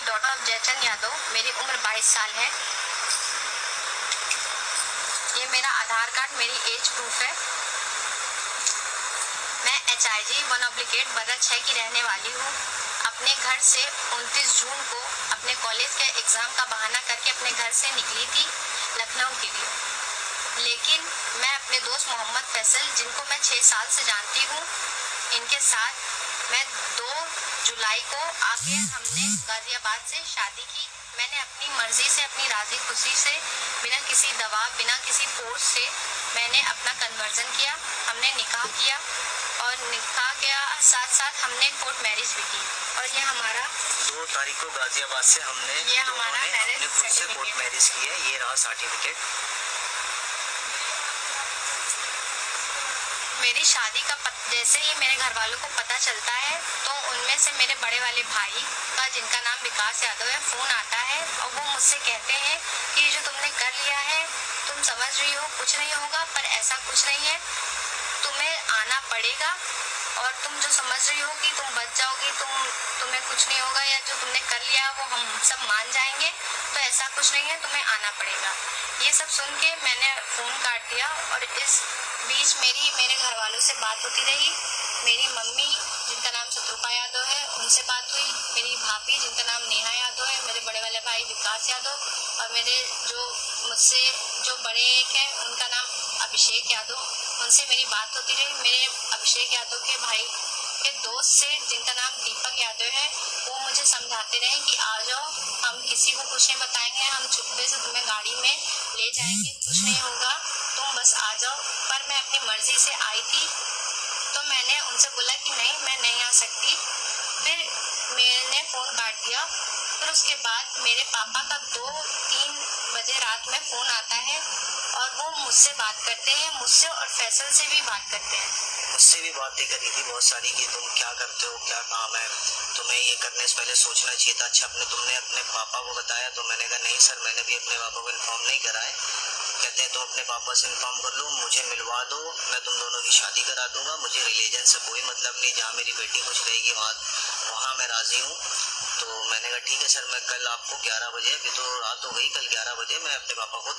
Daughter of Jaichand Yadav. मेरी उम्र 22 साल है। ये मेरा आधार कार्ड, मेरी एज प्रूफ है। मैं HIG 1/8 बरस 6 की रहने वाली हूँ। अपने घर से 29 जून को अपने कॉलेज के एग्ज़ाम का बहाना करके अपने घर से निकली थी लखनऊ के लिए, लेकिन मैं अपने दोस्त मोहम्मद फैसल, जिनको मैं 6 साल से जानती हूँ, इनके साथ मैं 2 जुलाई को आके हमने गाजियाबाद से शादी की। मैंने अपनी मर्जी से, अपनी राजी खुशी से, बिना किसी दबाव, बिना किसी फोर्स से मैंने अपना कन्वर्जन किया। हमने निकाह किया और निकाह के साथ साथ हमने कोर्ट मैरिज भी की। और ये हमारा 2 तारीख को गाजियाबाद से हमने ये हमारा मैरिज खुद से कोर्ट मैरिज की है। ये रहा सर्टिफिकेट। मेरी शादी का जैसे ही मेरे घर वालों को पता चलता है तो उनमें से मेरे बड़े वाले भाई का, जिनका नाम विकास यादव है, फ़ोन आता है और वो मुझसे कहते हैं कि ये जो तुमने कर लिया है, तुम समझ रही हो कुछ नहीं होगा, पर ऐसा कुछ नहीं है, तुम्हें आना पड़ेगा और तुम जो समझ रही हो कि तुम बच जाओगी, तुम्हें कुछ नहीं होगा, या जो तुमने कर लिया वो हम सब मान जाएंगे, तो ऐसा कुछ नहीं है, तुम्हें आना पड़ेगा। ये सब सुन के मैंने फ़ोन काट दिया और इस बीच मेरे घर वालों से बात होती रही। मेरी मम्मी, जिनका नाम शत्रुपा यादव है, उनसे बात हुई। मेरी भाभी, जिनका नाम नेहा यादव है, मेरे बड़े वाले भाई विकास यादव, और मेरे मुझसे जो बड़े एक हैं, उनका नाम अभिषेक यादव, उनसे मेरी बात होती रही। मेरे अभिषेक यादव के भाई के दोस्त से, जिनका नाम दीपक यादव है, वो मुझे समझाते रहे कि आ जाओ, हम किसी को कुछ नहीं बताएंगे, हम चुप्पे से तुम्हें गाड़ी में ले जाएंगे, कुछ नहीं होगा, तुम बस आ जाओ। पर मैं अपनी मर्जी से आई थी, तो मैंने उनसे बोला कि नहीं, मैं नहीं आ सकती। फिर मैंने फ़ोन काट दिया। फिर उसके बाद मेरे पापा का 2-3 बजे रात में फ़ोन आता है और वो मुझसे बात करते हैं, मुझसे और फैसल से भी बात करते हैं। मुझसे भी बातें करी थी बहुत सारी कि तुम क्या करते हो, क्या काम है, तुम्हें ये करने से पहले सोचना चाहिए था। अच्छा, तुमने अपने पापा को बताया? तो मैंने कहा नहीं सर, मैंने भी अपने पापा को इन्फॉर्म नहीं करा है। कहते हैं तो अपने पापा से इन्फॉर्म कर लो, मुझे मिलवा दो, मैं तुम दोनों की शादी करा दूंगा, मुझे रिलीजन से कोई मतलब नहीं, जहाँ मेरी बेटी खुश रहेगी वहाँ मैं राजी हूँ। तो मैंने कहा ठीक है सर, मैं कल आपको 11 बजे, अभी तो रात हो गई, कल 11 बजे मैं अपने पापा को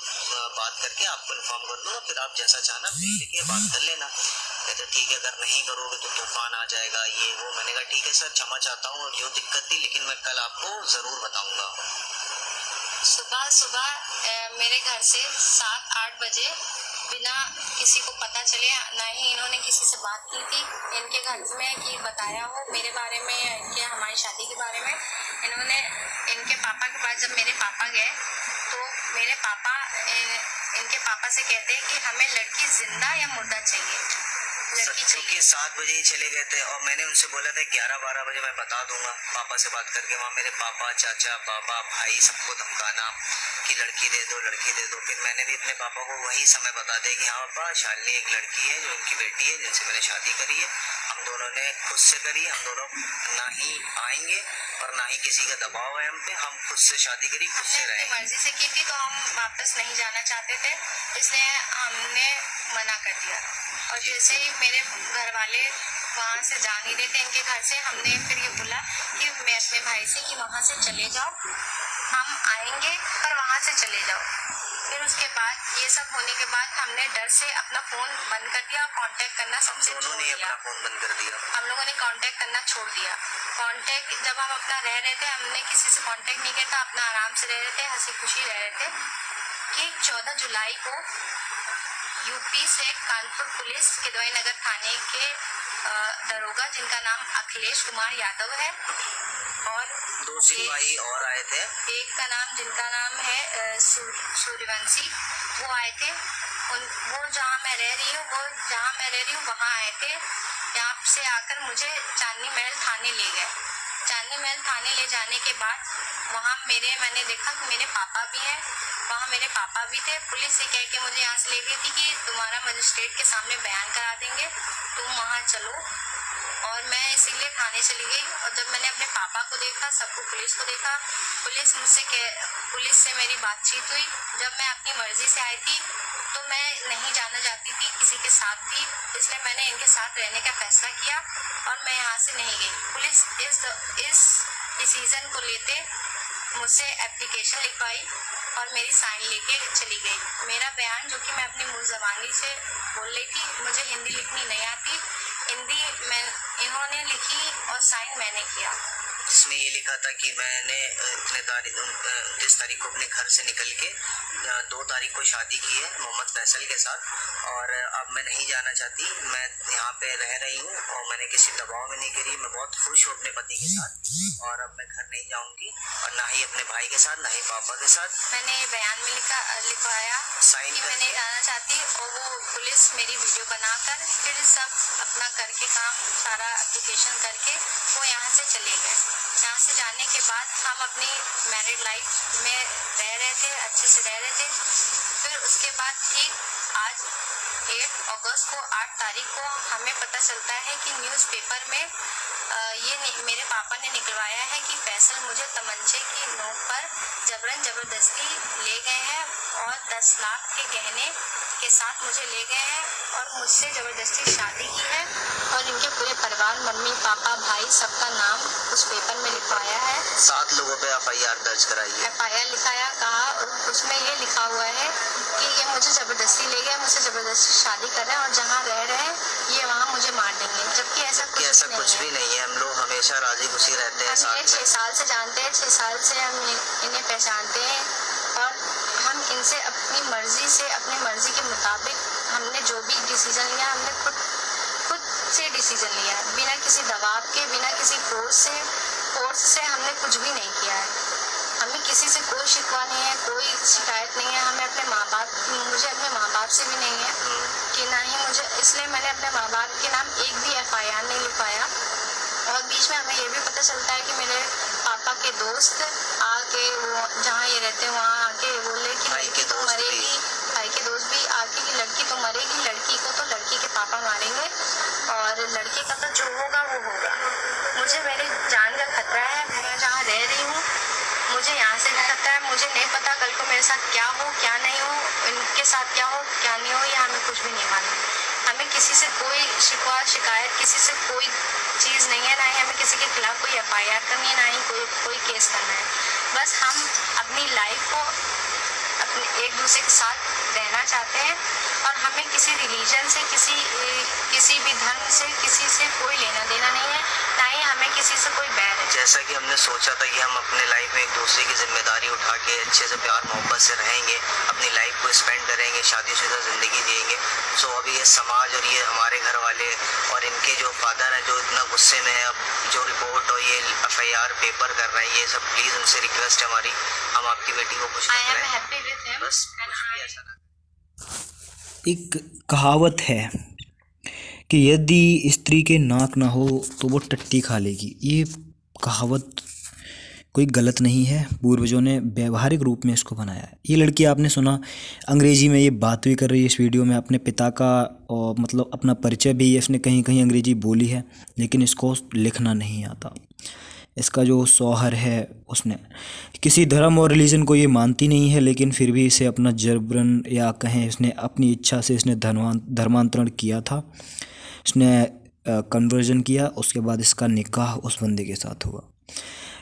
बात करके आपको इन्फॉर्म कर दूंगा, फिर आप जैसा चाहना देखिए, बात कर लेना। कहते ठीक है, अगर नहीं करोगे तो तूफान आ जाएगा, ये वो। मैंने कहा ठीक है सर, क्षमा चाहता हूँ जो दिक्कत थी, लेकिन मैं कल आपको ज़रूर बताऊँगा। सुबह मेरे घर से 7-8 बजे बिना किसी को पता चले, ना ही इन्होंने किसी से बात की थी इनके घर में कि बताया हो मेरे बारे में या इनके हमारी शादी के बारे में, इन्होंने इनके पापा के पास जब मेरे पापा गए तो मेरे पापा इनके पापा से कहते हैं कि हमें लड़की जिंदा या मुर्दा चाहिए। क्योंकि 7 बजे ही चले गए थे और मैंने उनसे बोला था 11-12 बजे मैं बता दूंगा। पापा से बात करके वहाँ मेरे पापा, चाचा, बाबा, भाई सबको धमकाना कि लड़की दे दो, लड़की दे दो। फिर मैंने भी अपने पापा को वही समय बता दिया कि हाँ पापा, शालिनी एक लड़की है जो उनकी बेटी है, जिनसे मैंने शादी करी है, हम दोनों ने खुद से करी है, हम दोनों ना ही आएंगे और ना ही किसी का दबाव है हम पे, हम खुद से शादी करी, खुद से रहे। मर्जी से की थी, तो हम वापस नहीं जाना चाहते थे, इसलिए हमने मना कर दिया। और जैसे ही मेरे घर वाले वहाँ से जा नहीं रहे थे इनके घर से, हमने फिर ये बोला कि मैं अपने भाई से कि वहाँ से चले जाओ, हम आएंगे पर वहाँ से चले जाओ। फिर उसके बाद ये सब होने के बाद हमने डर से अपना फ़ोन बंद कर दिया, कांटेक्ट करना सबसे छोड़ दिया। अपना फ़ोन बंद कर दिया, हम लोगों ने कांटेक्ट करना छोड़ दिया। कांटेक्ट जब हम अपना रह रहे थे, हमने किसी से कांटेक्ट नहीं किया था, अपना आराम से रह रहे थे, हंसी खुशी रह रहे थे कि 14 जुलाई को यूपी से कानपुर पुलिस किदवई नगर थाने के दरोगा, जिनका नाम अखिलेश कुमार यादव है, और 2 सिपाही और आए थे, एक का नाम, जिनका नाम है सूर्यवंशी, वो आए थे। वो जहाँ मैं रह रही हूँ वहाँ आए थे। यहाँ से आकर मुझे चांदनी महल थाने ले गए। चांदनी महल थाने ले जाने के बाद वहाँ मैंने देखा कि मेरे पापा भी हैं, वहाँ मेरे पापा भी थे। पुलिस ये कह के मुझे यहाँ से ले गई थी कि तुम्हारा मजिस्ट्रेट के सामने बयान करा देंगे, तुम वहाँ चलो। और मैं इसीलिए थाने चली गई। और जब मैंने अपने पापा को देखा, सबको, पुलिस को देखा, पुलिस से मेरी बातचीत हुई। जब मैं अपनी मर्जी से आई थी तो मैं नहीं जाना चाहती थी किसी के साथ भी, इसलिए मैंने इनके साथ रहने का फैसला किया और मैं यहाँ से नहीं गई। पुलिस इस डिसीजन को लेते मुझसे एप्लीकेशन लिखवाई और मेरी साइन लेके चली गई। मेरा बयान जो कि मैं अपनी मुँह ज़बानी से बोल रही थी, मुझे हिंदी लिखनी नहीं आती, हिंदी इन्होंने लिखी और साइन मैंने किया। इसमें ये लिखा था कि मैंने 29 तारीख को अपने घर से निकल के 2 तारीख को शादी की है मोहम्मद फैसल के साथ और अब मैं नहीं जाना चाहती, मैं यहाँ पे रह रही हूँ और मैंने किसी दबाव में नहीं गिरी, मैं बहुत खुश हूँ अपने पति के साथ और अब मैं घर नहीं जाऊँगी और ना ही अपने भाई के साथ ना ही पापा के साथ। मैंने बयान में लिखवाया साइन कि मैं नहीं जाना चाहती और वो पुलिस मेरी वीडियो बनाकर फिर सब अपना करके काम सारा एप्लीकेशन करके वो यहाँ से चले गए। यहाँ से जाने के बाद हम अपनी मैरिड लाइफ में रह रहे थे, अच्छे से रह रहे थे। फिर उसके बाद ठीक आज 8 अगस्त को 8 तारीख को हमें पता चलता है कि न्यूज़पेपर में मेरे पापा ने निकलवाया है कि फैसल मुझे तमंचे की नोक पर जबरदस्ती ले गए हैं और 10 लाख के गहने के साथ मुझे ले गए हैं और मुझसे ज़बरदस्ती शादी की है और इनके पूरे परिवार, मम्मी पापा भाई, सबका नाम उस पेपर में लिखवाया है। 7 लोगों पे FIR दर्ज कराई है। FIR लिखाया, कहा उसमें ये लिखा हुआ है कि ये मुझे ज़बरदस्ती ले गए, मुझसे ज़बरदस्ती शादी कर रहे हैं और जहाँ रह रहे हैं ये वहाँ मुझे मार देंगे, जबकि ऐसा कुछ भी नहीं है। हम लोग हमेशा राजी खुशी रहते हैं साथ में। 6 साल से जानते हैं, 6 साल से हम इन्हें पहचानते हैं और हम इनसे अपनी मर्जी के मुताबिक हमने जो भी डिसीजन लिया हमने खुद से डिसीजन लिया है, बिना किसी दबाव के, बिना किसी फोर्स से हमने कुछ भी नहीं किया है। हमें किसी से कोई शिकवा नहीं है, कोई शिकायत नहीं है। हमें अपने मुझे अपने माँ बाप से भी नहीं है कि ना ही मुझे, इसलिए मैंने अपने माँ बाप के नाम एक भी FIR नहीं लिखवाया। और बीच में हमें ये भी पता चलता है कि मेरे पापा के दोस्त आके वो जहाँ ये रहते हैं वहाँ आके बोले कि लड़की तो मरेगी, भाई के दोस्त भी आके कि लड़की तो मरेगी, लड़की को तो लड़की के पापा मारेंगे और लड़के का तो जो होगा वो होगा। मुझे मेरी जान का खतरा है, मैं जहाँ रह रही हूँ मुझे यहाँ से भी खतरा है। मुझे नहीं पता कल को मेरे साथ क्या हो क्या नहीं हो, इनके साथ क्या हो क्या नहीं हो, ये हमें कुछ भी नहीं मालूम। हमें किसी से कोई शिकायत किसी से कोई चीज़ नहीं है, ना ही हमें किसी के खिलाफ कोई FIR करनी है, ना ही कोई केस करना है। बस हम अपनी लाइफ को अपने एक दूसरे के साथ रहना चाहते हैं और हमें किसी रिलीजन से किसी भी धर्म से किसी से कोई लेना देना नहीं है, ना ही हमें किसी से कोई बैर है। जैसा कि हमने सोचा था कि हम अपने लाइफ में एक दूसरे की जिम्मेदारी उठा के अच्छे से प्यार मोहब्बत से रहेंगे, अपनी लाइफ को स्पेंड करेंगे, शादीशुदा ज़िंदगी जिएंगे। सो अभी ये समाज और ये हमारे घर वाले और इनके जो फादर हैं जो इतना गुस्से में है, अब जो रिपोर्ट और ये FIR पेपर कर रहे हैं, ये सब प्लीज़ उनसे रिक्वेस्ट है हमारी, हम आपकी बेटी को कुछ I am happy with him बस and कुछ भी I ऐसा ना। एक कहावत है कि यदि स्त्री के नाक ना हो तो वो टट्टी खा लेगी। ये कहावत कोई गलत नहीं है, पूर्वजों ने व्यवहारिक रूप में इसको बनाया है। ये लड़की आपने सुना अंग्रेजी में ये बात भी कर रही है इस वीडियो में, अपने पिता का और मतलब अपना परिचय भी इसने कहीं कहीं अंग्रेजी बोली है, लेकिन इसको लिखना नहीं आता। इसका जो शौहर है उसने किसी धर्म और रिलीजन को ये मानती नहीं है, लेकिन फिर भी इसे अपना जबरन या कहें इसने अपनी इच्छा से इसने धर्मांतरण किया था, इसने कन्वर्जन किया। उसके बाद इसका निकाह उस बंदे के साथ हुआ।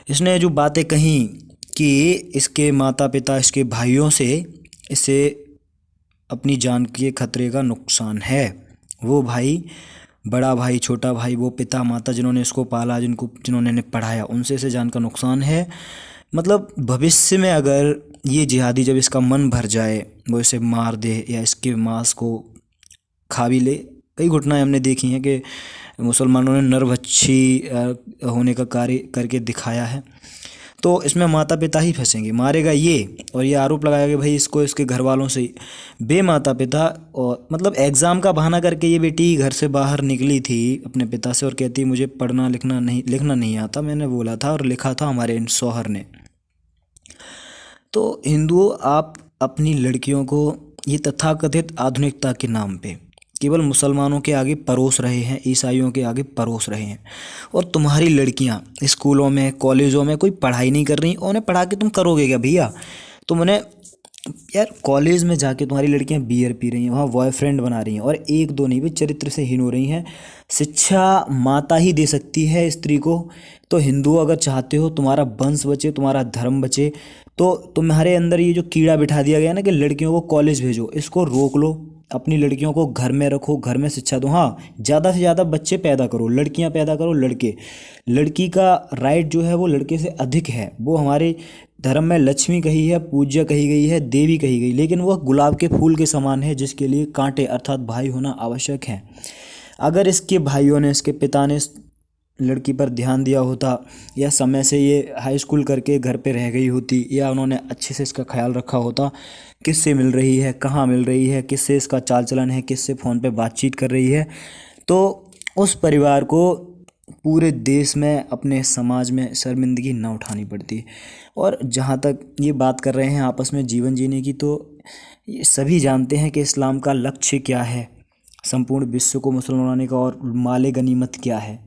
इसने जो बातें कहीं कि इसके माता पिता इसके भाइयों से इसे अपनी जान के खतरे का नुकसान है, वो भाई, बड़ा भाई, छोटा भाई, वो पिता माता जिन्होंने इसको पाला, जिन्होंने इन्हें पढ़ाया, उनसे इसे जान का नुकसान है। मतलब भविष्य में अगर ये जिहादी जब इसका मन भर जाए वो इसे मार दे या इसके मांस को खा भी ले। कई घटनाएं हमने देखी हैं कि मुसलमानों ने नरभक्षी होने का कार्य करके दिखाया है। तो इसमें माता पिता ही फंसेंगे, मारेगा ये, और ये आरोप लगाया कि भाई इसको इसके घर वालों से बे माता पिता, और मतलब एग्ज़ाम का बहाना करके ये बेटी घर से बाहर निकली थी अपने पिता से और कहती मुझे लिखना नहीं आता, मैंने बोला था और लिखा था हमारे इन शौहर ने। तो हिंदुओं, आप अपनी लड़कियों को ये तथाकथित आधुनिकता के नाम पे केवल मुसलमानों के आगे परोस रहे हैं, ईसाइयों के आगे परोस रहे हैं, और तुम्हारी लड़कियां स्कूलों में कॉलेजों में कोई पढ़ाई नहीं कर रही, उन्हें पढ़ा के तुम करोगे क्या भैया? तुम उन्हें यार कॉलेज में जाके तुम्हारी लड़कियां बियर पी रही हैं, वहाँ बॉयफ्रेंड बना रही हैं, और एक दो नहीं भी चरित्र से हीन हो रही हैं। शिक्षा माता ही दे सकती है स्त्री को। तो हिंदू अगर चाहते हो तुम्हारा वंश बचे, तुम्हारा धर्म बचे, तो तुम्हारे अंदर ये जो कीड़ा बिठा दिया गया ना कि लड़कियों को कॉलेज भेजो, इसको रोक लो। अपनी लड़कियों को घर में रखो, घर में शिक्षा दो। हाँ, ज़्यादा से ज़्यादा बच्चे पैदा करो, लड़कियां पैदा करो। लड़की का राइट जो है वो लड़के से अधिक है। वो हमारे धर्म में लक्ष्मी कही है, पूज्य कही गई है, देवी कही गई, लेकिन वह गुलाब के फूल के समान है जिसके लिए कांटे अर्थात भाई होना आवश्यक है। अगर इसके भाइयों ने, इसके पिता ने इस लड़की पर ध्यान दिया होता, या समय से ये हाई स्कूल करके घर पे रह गई होती, या उन्होंने अच्छे से इसका ख्याल रखा होता, किससे मिल रही है, कहाँ मिल रही है, किससे इसका चाल चलन है, किससे फ़ोन पे बातचीत कर रही है, तो उस परिवार को पूरे देश में, अपने समाज में शर्मिंदगी ना उठानी पड़ती। और जहाँ तक ये बात कर रहे हैं आपस में जीवन जीने की, तो ये सभी जानते हैं कि इस्लाम का लक्ष्य क्या है, संपूर्ण विश्व को मुसलमान बनाने का, और माले गनीमत क्या है।